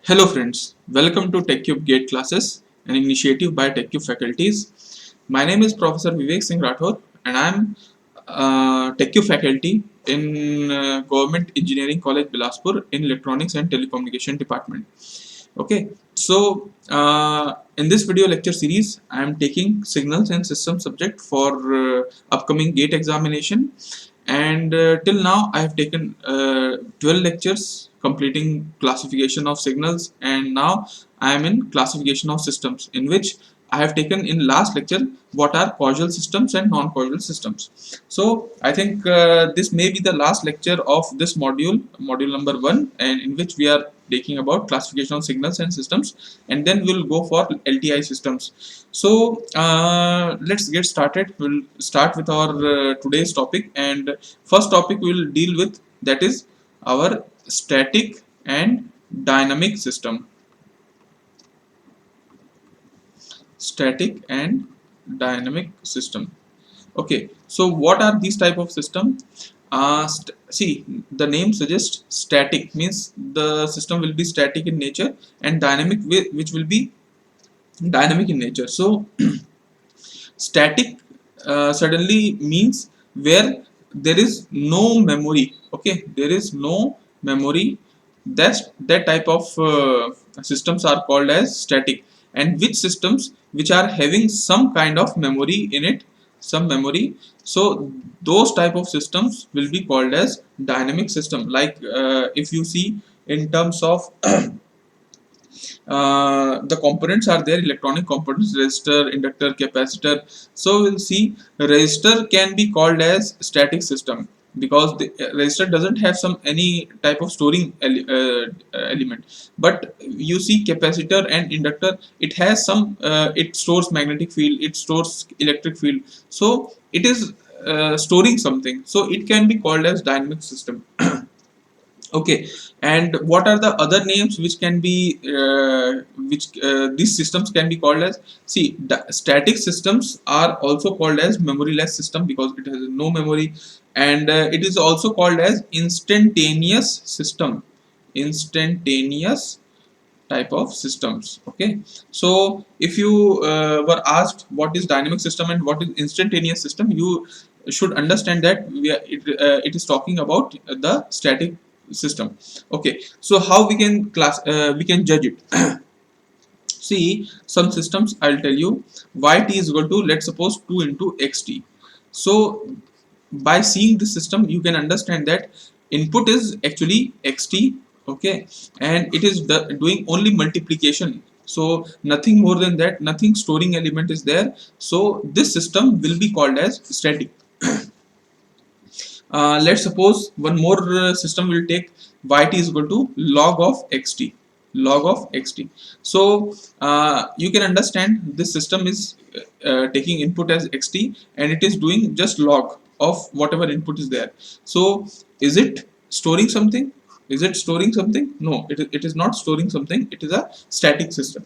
Hello friends, welcome to TechCube Gate classes, an initiative by TechCube faculties. My name is Professor Vivek Singh Rathore and I am TechCube faculty in Government Engineering College Bilaspur in Electronics and Telecommunication Department. Okay, so in this video lecture series, I am taking signals and system subject for upcoming GATE examination, and till now I have taken 12 lectures completing classification of signals, and now I am in classification of systems, in which I have taken in last lecture what are causal systems and non-causal systems. So I think this may be the last lecture of this module number 1, and in which we are taking about classification of signals and systems, and then we'll go for LTI systems. So let's get started. We'll start with our today's topic, and first topic we'll deal with, that is our static and dynamic system. Static and dynamic system. Okay, so what are these type of system? See, the name suggests static means the system will be static in nature, and dynamic which will be dynamic in nature. So static suddenly means where there is no memory. Okay, there is no memory. That type of systems are called as static. And which systems which are having some kind of memory in it, some memory, so those type of systems will be called as dynamic system. Like if you see in terms of the components are there, electronic components, resistor, inductor, capacitor. So we'll see resistor can be called as static system, because the resistor doesn't have some any type of storing element. But you see capacitor and inductor, it has some it stores magnetic field, it stores electric field, so it is storing something, so it can be called as dynamic system. Okay, and what are the other names which can be which these systems can be called as? See, static systems are also called as memoryless system because it has no memory, and it is also called as instantaneous system. Instantaneous type of systems. Okay, so if you were asked what is dynamic system and what is instantaneous system, you should understand that it is talking about the static system. Okay, so how we can we can judge it? See, some systems I'll tell you, yt is equal to, let's suppose, 2 into xt. So by seeing this system you can understand that input is actually xt. Okay, and it is doing only multiplication, so nothing more than that, nothing storing element is there, so this system will be called as static. Let's suppose one more system will take yt is equal to log of xt, log of xt. So you can understand this system is taking input as xt, and it is doing just log of whatever input is there. So is it storing something? Is it storing something? No, it is not storing something. It is a static system.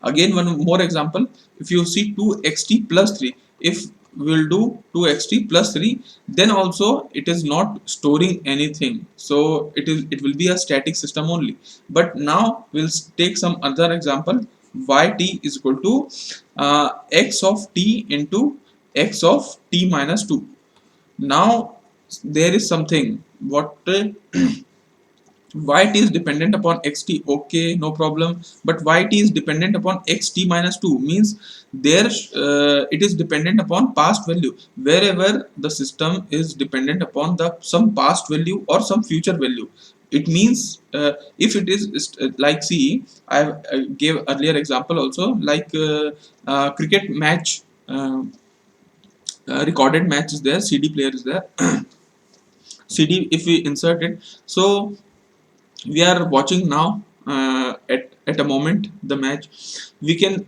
Again, one more example. If you see 2xt plus 3, if we'll do 2xt plus 3, then also it is not storing anything, so it will be a static system only. But now we'll take some other example. Yt is equal to x of t into x of t minus 2. Now there is something, what yt is dependent upon xt. Okay, no problem. But yt is dependent upon xt minus 2 means there it is dependent upon past value. Wherever the system is dependent upon the some past value or some future value, it means if it is like, see, I gave earlier example also, like cricket match, recorded match is there, cd player is there. cd, if we insert it, so we are watching now at a moment the match. We can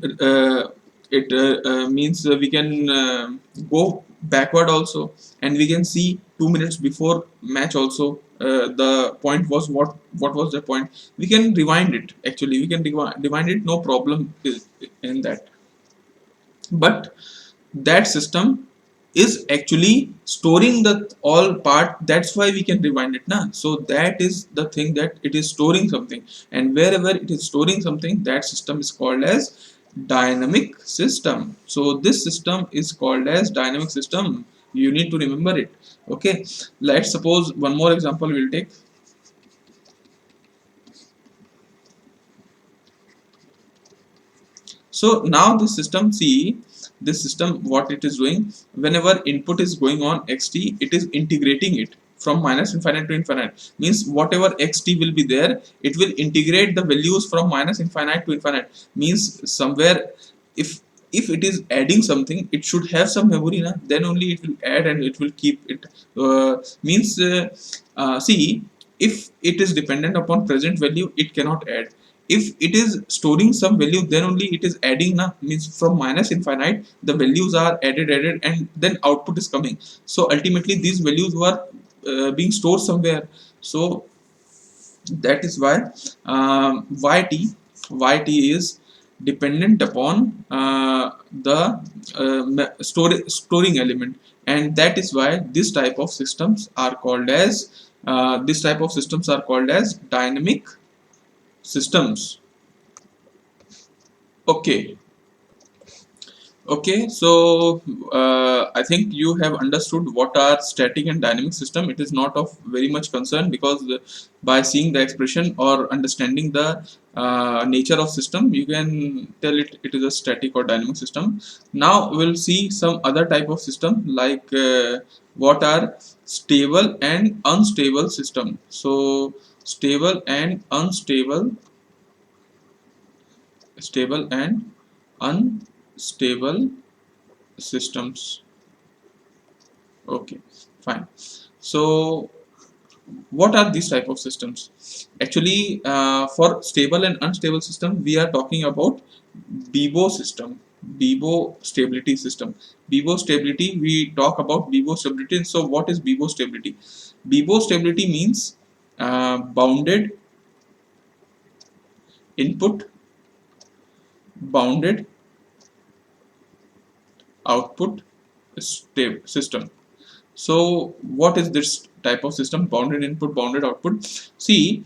it means we can go backward also, and we can see 2 minutes before match also. The point was what was the point. We can rewind it, actually we can rewind it, no problem in that. But that system is actually storing the all part. That's why we can rewind it now. So that is the thing, that it is storing something, and wherever it is storing something, that system is called as dynamic system. So this system is called as dynamic system. You need to remember it. Okay, let's suppose one more example we'll take. So now this system, see, this system, what it is doing, whenever input is going on xt, it is integrating it from minus infinite to infinite. Means whatever xt will be there, it will integrate the values from minus infinite to infinite. Means somewhere, if it is adding something, it should have some memory na? Then only it will add and it will keep it. See, if it is dependent upon present value, it cannot add. If it is storing some value, then only it is adding na. Means from minus infinite the values are added and then output is coming. So ultimately these values were being stored somewhere. So that is why yt is dependent upon the storing element, and that is why this type of systems are called as dynamic systems. Okay. Okay, so I think you have understood what are static and dynamic system. It is not of very much concern, because by seeing the expression or understanding the nature of system, you can tell it is a static or dynamic system. Now we'll see some other type of system, like what are stable and unstable system. So stable and unstable, stable and unstable systems. Okay, fine. So what are these type of systems? Actually, for stable and unstable system, we are talking about BIBO system, BIBO stability system. BIBO stability, we talk about BIBO stability. So what is BIBO stability? BIBO stability means bounded input, bounded output system. So what is this type of system? Bounded input, bounded output. See,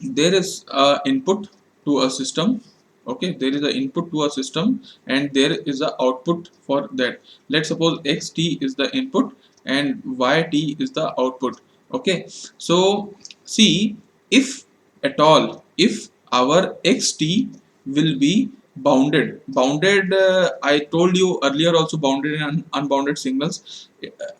there is a input to a system. Okay, there is an input to a system and there is a output for that. Let's suppose xt is the input and yt is the output. Okay, so see, if at all, if our xt will be bounded, I told you earlier also, bounded and unbounded signals.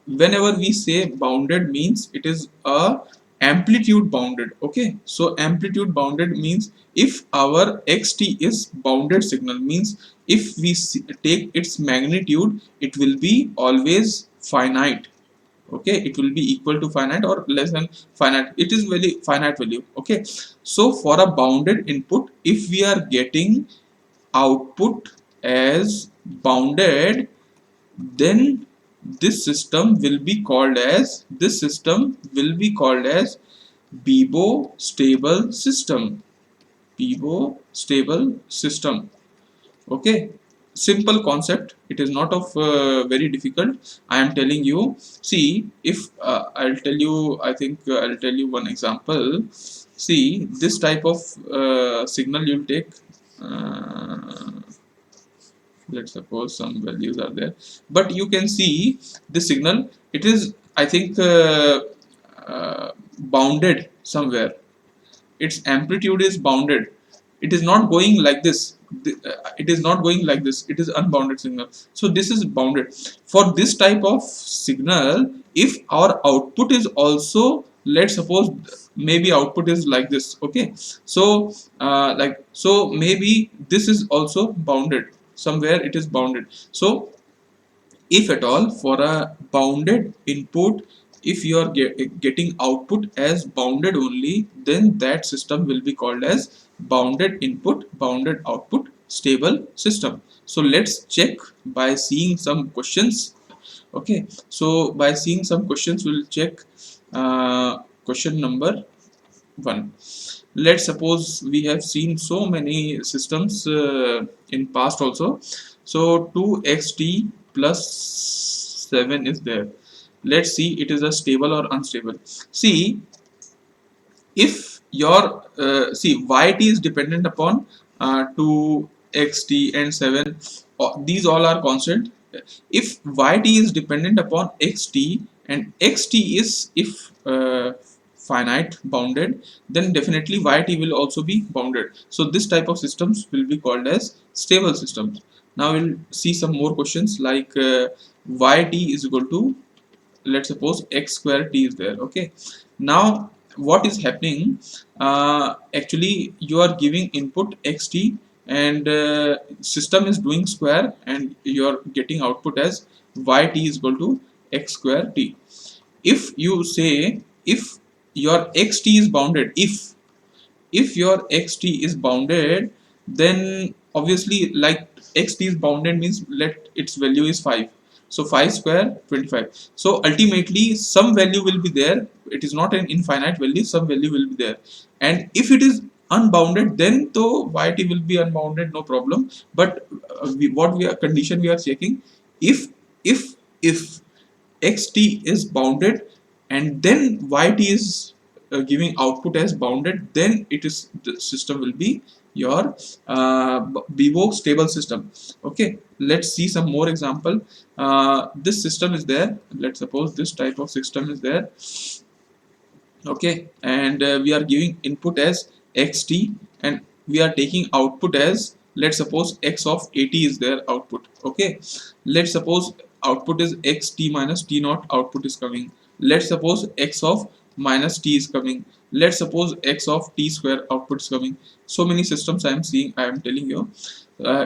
Whenever we say bounded, means it is a amplitude bounded. Okay, so amplitude bounded means if our xt is bounded signal, means if we take its magnitude, it will be always finite. Okay, it will be equal to finite or less than finite. It is very finite value. Okay, so for a bounded input, if we are getting output as bounded, then this system will be called as BIBO stable system. BIBO stable system. Okay, simple concept. It is not of very difficult. I am telling you. See, if I'll tell you, I think I'll tell you one example. See, this type of signal you'll take. Let's suppose some values are there, but you can see this signal. It is, I think, bounded somewhere. Its amplitude is bounded. It is not going like this. It is not going like this. It is unbounded signal. So this is bounded. For this type of signal, if our output is also, let's suppose, maybe output is like this. Okay, so so maybe this is also bounded. Somewhere it is bounded. So if at all, for a bounded input, if you are getting output as bounded only, then that system will be called as bounded input, bounded output stable system. So let's check by seeing some questions. Okay, so by seeing some questions, we'll check question number 1. Let's suppose we have seen so many systems in past also. So 2xt plus 7 is there. Let's see it is a stable or unstable. See, if your see yt is dependent upon 2 xt and 7, these all are constant. If yt is dependent upon xt and xt is if finite bounded, then definitely yt will also be bounded. So this type of systems will be called as stable systems. Now we'll see some more questions like yt is equal to, let's suppose x square t is there. Okay, now what is happening, actually you are giving input xt and system is doing square and you are getting output as yt is equal to x square t. If you say if your xt is bounded, if your xt is bounded, then obviously like xt is bounded means let its value is 5, so 5 square 25. So ultimately some value will be there, it is not an infinite value, some value will be there. And if it is unbounded, then though yt will be unbounded, no problem. But what we are condition we are checking, if if if xt is bounded and then yt is giving output as bounded, then it is the system will be your Vivo stable system. Okay, let's see some more example. This system is there, let's suppose this type of system is there. Okay, and we are giving input as xt and we are taking output as, let's suppose x of 80 is their output. Okay, let's suppose output is xt minus t naught, output is coming. Let's suppose x of minus t is coming. Let's suppose x of t square, output is coming. So many systems I am seeing, I am telling you.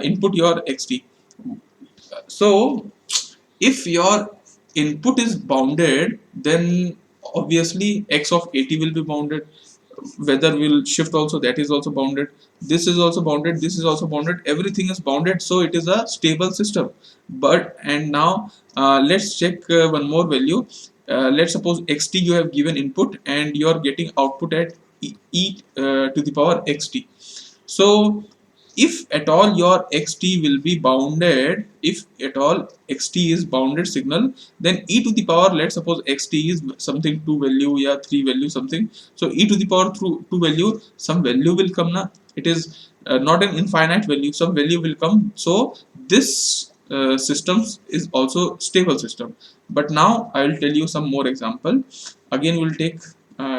Input your xt. So if your input is bounded, then obviously x of 80 will be bounded, weather will shift also, that is also bounded, this is also bounded, this is also bounded, everything is bounded, so it is a stable system. But and now let's check one more value. Let's suppose xt you have given input and you are getting output at to the power xt. So if at all your xt will be bounded, if at all xt is bounded signal, then e to the power, let's suppose xt is something 2 value, yeah, 3 value something, so e to the power through 2 value, some value will come na. It is not an infinite value, some value will come. So this systems is also stable system. But now I will tell you some more example. Again we'll take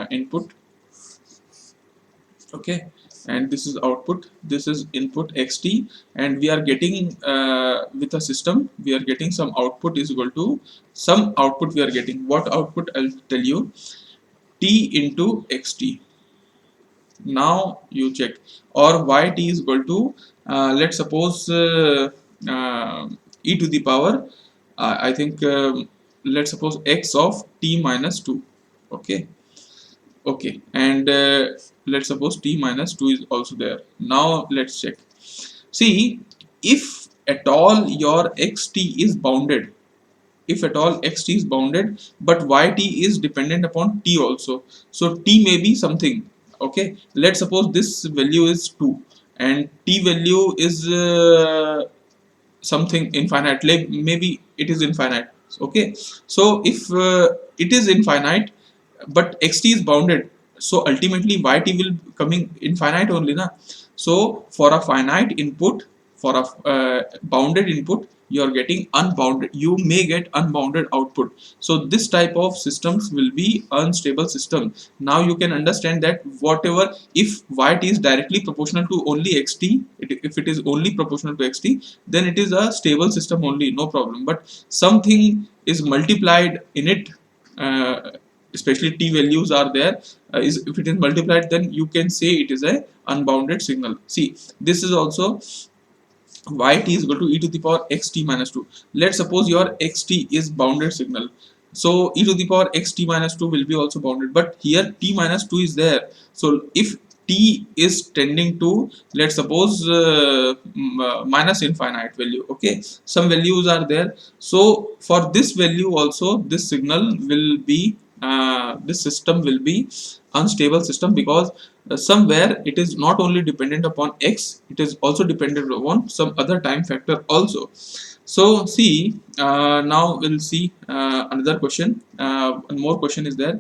input. Okay, and this is output, this is input xt, and we are getting with a system we are getting some output is equal to some output we are getting. What output? I'll tell you, t into xt. Now you check, or yt is equal to let's suppose e to the power I think let's suppose x of t minus 2. Okay, okay, and let's suppose t minus 2 is also there. Now let's check. See, if at all your xt is bounded, if at all xt is bounded, but yt is dependent upon t also, so t may be something. Okay, let's suppose this value is 2 and t value is something infinite, like maybe it is infinite. Okay, so if it is infinite but xt is bounded, so ultimately yt will coming infinite only na. So for a finite input, for a bounded input, you are getting unbounded, you may get unbounded output. So this type of systems will be unstable system. Now you can understand that whatever, if yt is directly proportional to only xt, if it is only proportional to xt, then it is a stable system only, no problem. But something is multiplied in it, especially t values are there, is if it is multiplied, then you can say it is a unbounded signal. See, this is also yt is equal to e to the power xt minus 2. Let's suppose your xt is bounded signal, so e to the power xt minus 2 will be also bounded, but here t minus 2 is there. So if t is tending to, let's suppose minus infinite value, okay, some values are there, so for this value also this signal will be this system will be unstable system, because somewhere it is not only dependent upon x, it is also dependent upon some other time factor also. So see, now we'll see another question. One more question is there.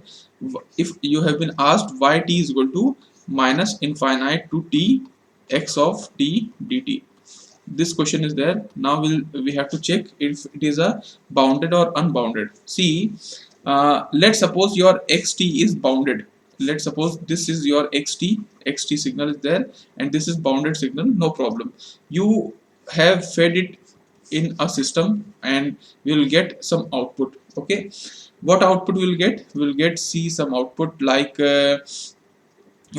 If you have been asked why t is equal to minus infinite to t x of t dt, this question is there. Now we have to check if it is a bounded or unbounded. See, let's suppose your xt is bounded. Let's suppose this is your xt signal is there, and this is bounded signal. No problem, you have fed it in a system and we will get some output. Okay, what output we'll get? We'll get see some output like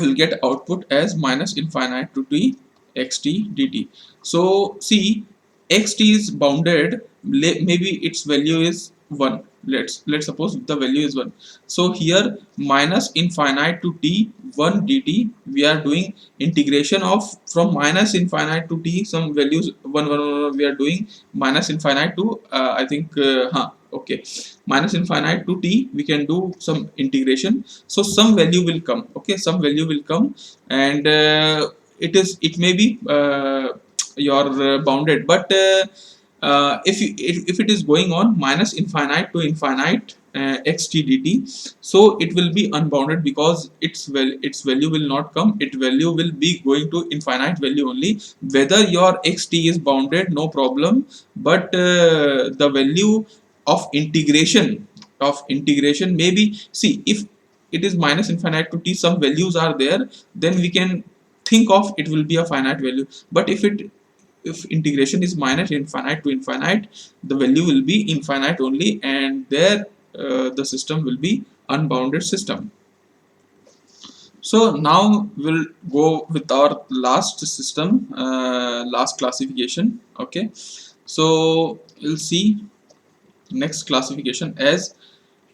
will get output as minus infinite to t xt dt. So see, xt is bounded, maybe its value is 1. Let's suppose the value is 1. So here minus infinite to t 1 dt, we are doing integration of from minus infinite to t some values 1 we are doing minus infinite to I think okay, minus infinite to t we can do some integration. So some value will come. Okay, some value will come, and it may be your bounded, but if it is going on minus infinite to infinite xt dt, so it will be unbounded because its value will not come. Its value will be going to infinite value only. Whether your xt is bounded, no problem, but the value of integration maybe, see, if it is minus infinite to t, some values are there, then we can think of it will be a finite value. But if integration is minus infinite to infinite, the value will be infinite only, and there the system will be unbounded system. So now we'll go with our last system, last classification. Okay, so we'll see next classification as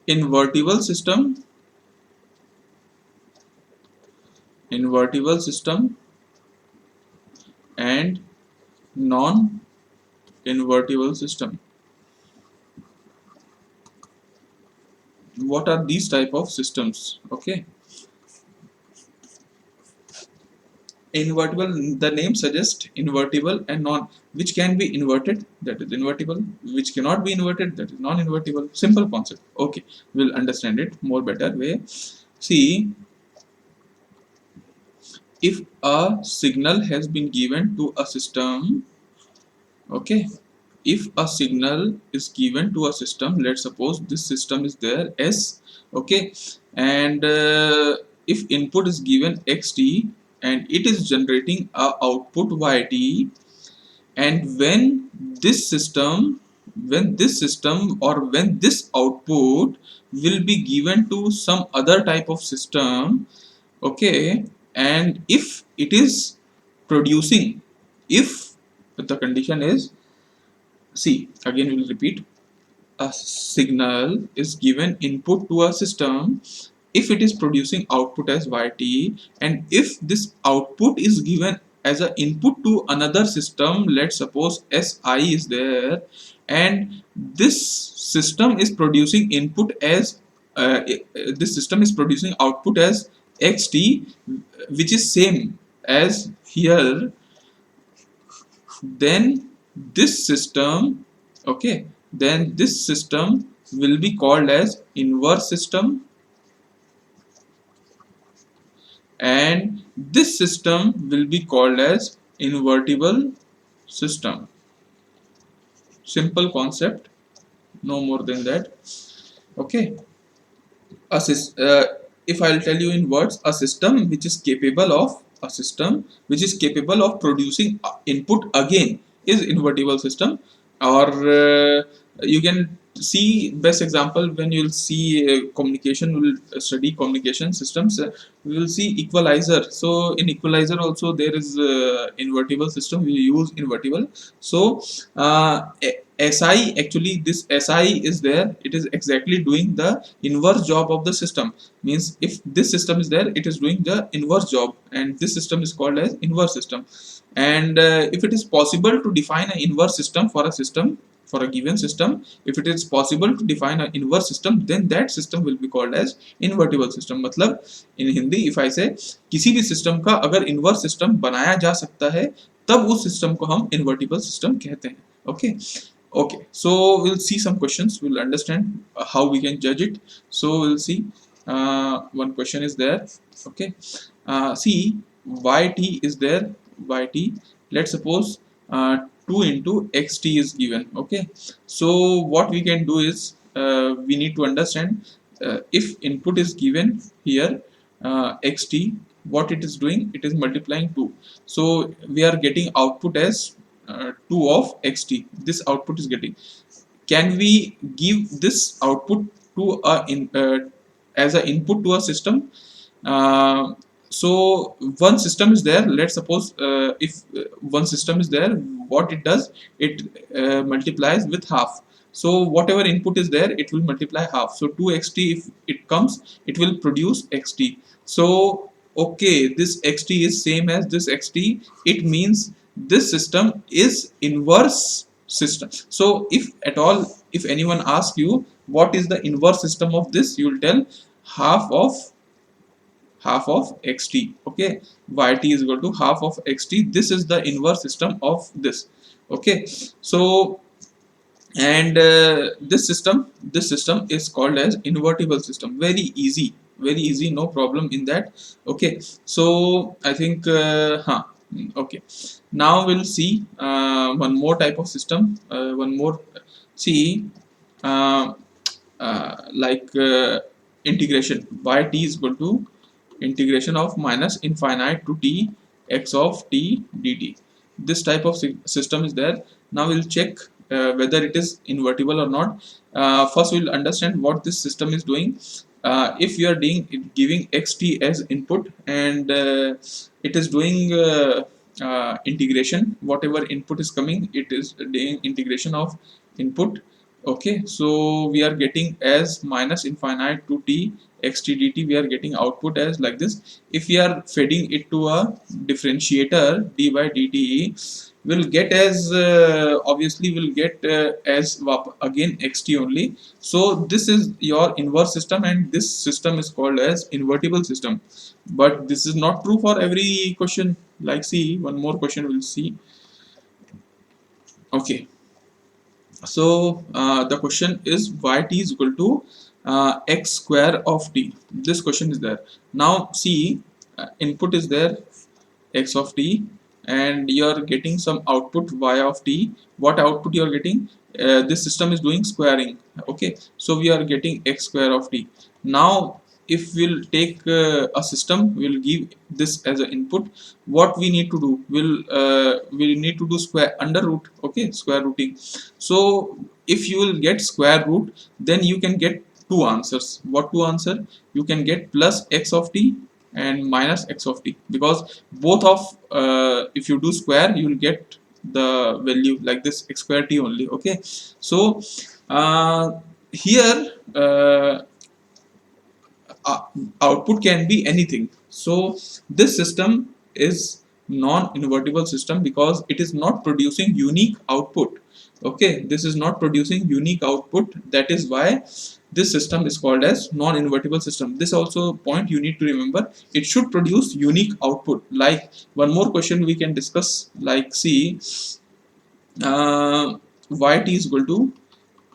invertible system, and non-invertible system. What are these type of systems? Okay, invertible, the name suggests invertible and non, which can be inverted, that is invertible, which cannot be inverted, that is non-invertible. Simple concept. Okay, we'll understand it more better way. See, if a signal has been given to a system, okay, if a signal is given to a system, let's suppose this system is there S, okay, and if input is given xt and it is generating a output yt, and when this output will be given to some other type of system, okay, and if it is producing, if the condition is, see, again we will repeat, a signal is given input to a system, if it is producing output as yt, and if this output is given as an input to another system, let's suppose si is there, and this system is producing input as this system is producing output as xt, which is same as here, then this system, okay, then this system will be called as inverse system, and this system will be called as invertible system. Simple concept, no more than that. Okay, if I'll tell you in words, a system which is capable of producing input again is invertible system. Or you can see best example when you'll see communication, will study communication systems, we will see equalizer. So in equalizer also there is invertible system, we use invertible. So SI, actually this SI is there, it is exactly doing the inverse job of the system. Means if this system is there, it is doing the inverse job, and this system is called as inverse system. And if it is possible to define an inverse system for a given system, if it is possible to define an inverse system, then that system will be called as invertible system. मतलब in Hindi if I say किसी भी system का अगर inverse system बनाया जा सकता है, तब उस system को हम invertible system कहते हैं. Okay, Okay, so we'll see some questions, we'll understand how we can judge it. So we'll see, one question is there. Okay, see, yt is there, yt, let's suppose 2 into xt is given. Okay, so what we can do is, we need to understand, if input is given here, xt, what it is doing, it is multiplying 2. So we are getting output as 2 of xt, this output is getting. Can we give this output to as an input to a system? uh, so one system is there, let's suppose, if one system is there, what it does, it multiplies with half. So whatever input is there, it will multiply half. So 2xt, if it comes, it will produce xt. So okay, this xt is same as this xt, it means this system is inverse system. So if at all, if anyone asks you what is the inverse system of this, you will tell half of xt. Okay, yt is equal to half of xt, this is the inverse system of this. Okay, so and this system is called as invertible system. Very easy, very easy, no problem in that. Okay, so I think okay, now we'll see one more type of system, one more. See, uh, like integration, yt is equal to integration of minus infinite to t x of t dt. This type of system is there. Now we'll check whether it is invertible or not. First we'll understand what this system is doing. If you are giving xt as input, and it is doing integration, whatever input is coming, it is doing integration of input. Okay, so we are getting as minus infinite to t xt dt, we are getting output as like this. If we are feeding it to a differentiator d by dt, will get as obviously will get as again xt only. So this is your inverse system, and this system is called as invertible system. But this is not true for every question. Like, see, one more question we'll see. Okay, so the question is yt is equal to x square of t. This question is there. Now see, input is there x of t, and you are getting some output y of t. What output you are getting? This system is doing squaring. Okay, so we are getting x square of t. Now if we'll take a system, we'll give this as an input. What we need to do, we'll need to do square under root. Okay, square rooting. So if you will get square root, then you can get two answers. What two answer? You can get plus x of t and minus x of t, because both of if you do square, you will get the value like this, x square t only. Okay, so uh, here output can be anything. So this system is non-invertible system because it is not producing unique output. Okay, this is not producing unique output. That is why this system is called as non-invertible system. This also point you need to remember, it should produce unique output. Like one more question we can discuss, like see, yt is equal to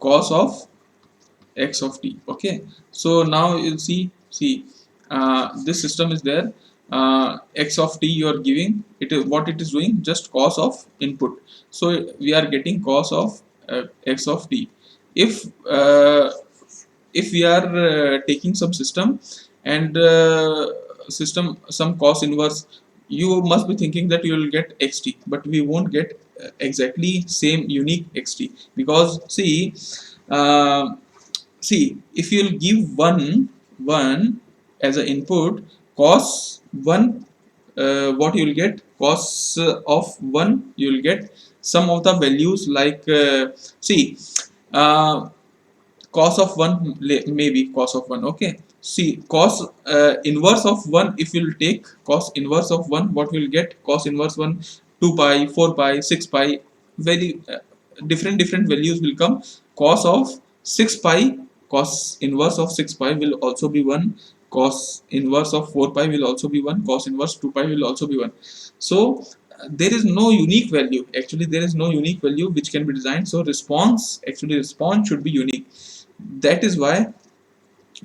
cos of x of t. Okay, so now you'll see this system is there. X of t you are giving it is what it is doing, just cos of input. So we are getting cos of x of t. If we are taking some system, and system some cos inverse, you must be thinking that you will get xt, but we won't get exactly same unique xt, because see, uh, see, if you'll give one as an input, cos 1, what you will get, cos of 1, you will get some of the values like see, uh, cos of 1, maybe cos of 1. Okay, see, cos inverse of 1, if you will take cos inverse of 1, what we will get, cos inverse 1, 2 pi, 4 pi, 6 pi, very different values will come. Cos of 6 pi, cos inverse of 6 pi will also be 1. Cos inverse of 4 pi will also be 1. Cos inverse 2 pi will also be 1. So there is no unique value. Actually, there is no unique value which can be designed. So response should be unique. That is why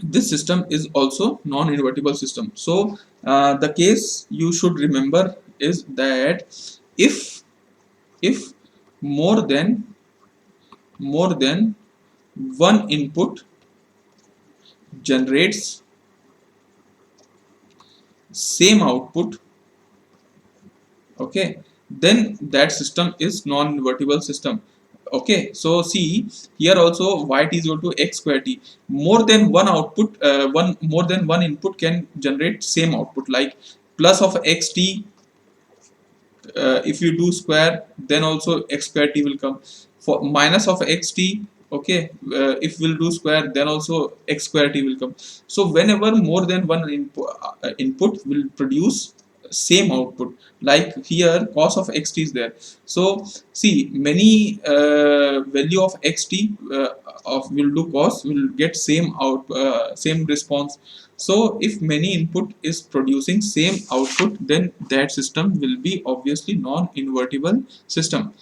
this system is also non-invertible system. So the case you should remember is that if more than more than one input generates same output, okay, then that system is non-invertible system. Okay, so see here also y t is equal to x square t. More than one output, more than one input can generate same output, like plus of x t, if you do square, then also x square t will come. For minus of x t, okay, if we'll do square, then also x square t will come. So whenever more than one input will produce same output, like here cos of xt is there. So see, many value of xt of will do cos will get same response. So if many input is producing same output, then that system will be obviously non-invertible system,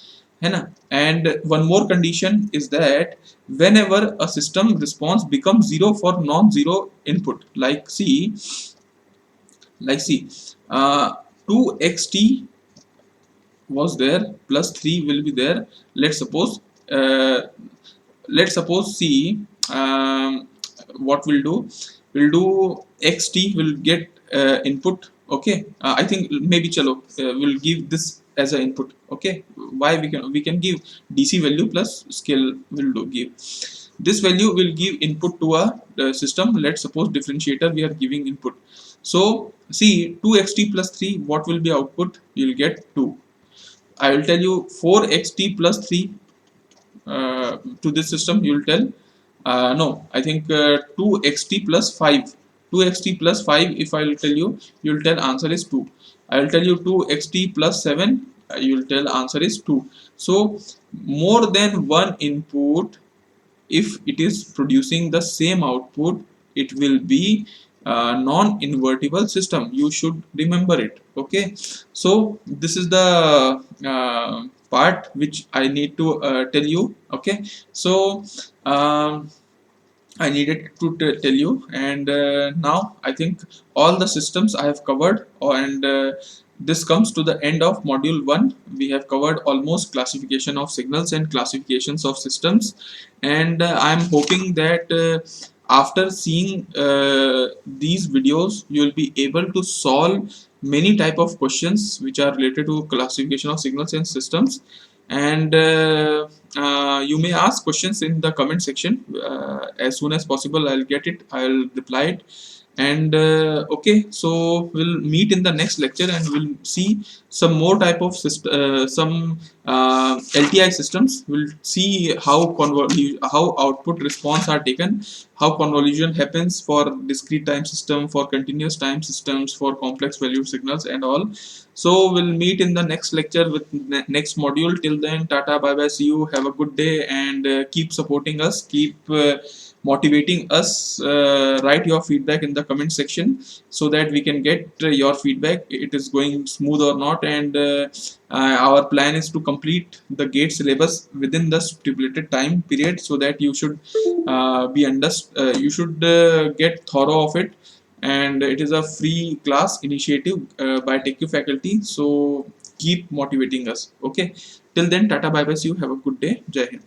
है ना? And one more condition is that whenever a system response becomes zero for non-zero input, like see, uh, 2xt was there plus 3 will be there. Let's suppose uh, see, what we'll do, xt will get input. Okay, I think maybe chalo, we'll give this as an input. Okay, why we can give dc value plus scale will do give. This value will give input to a system. Let's suppose differentiator we are giving input. So see, 2xt plus 3, what will be output? You'll get 2. I will tell you 4xt plus 3 to this system. You will tell no, I think 2xt plus 5. 2xt plus 5, if I will tell you, you will tell answer is 2. I will tell you 2xt plus 7, you will tell answer is 2. So more than one input, if it is producing the same output, it will be non-invertible system. You should remember it. Okay, so this is the part which I need to tell you. Okay, so I needed to tell you, and now I think all the systems I have covered, and this comes to the end of module 1. We have covered almost classification of signals and classifications of systems, and I am hoping that after seeing these videos, you will be able to solve many type of questions which are related to classification of signals and systems. And you may ask questions in the comment section. As soon as possible I'll get it, I'll reply it. And okay, so we'll meet in the next lecture and we'll see some more type of some LTI systems. We'll see how output response are taken, how convolution happens for discrete time system, for continuous time systems, for complex value signals and all. So we'll meet in the next lecture with next module. Till then, tata, bye bye, see you, have a good day, and keep supporting us, keep motivating us. Write your feedback in the comment section so that we can get your feedback, it is going smooth or not. And our plan is to complete the GATE syllabus within the stipulated time period, so that you should you should get thorough of it. And it is a free class initiative by TechU faculty, so keep motivating us. Okay, till then, tata, bye bye, see you, have a good day, Jai Hind.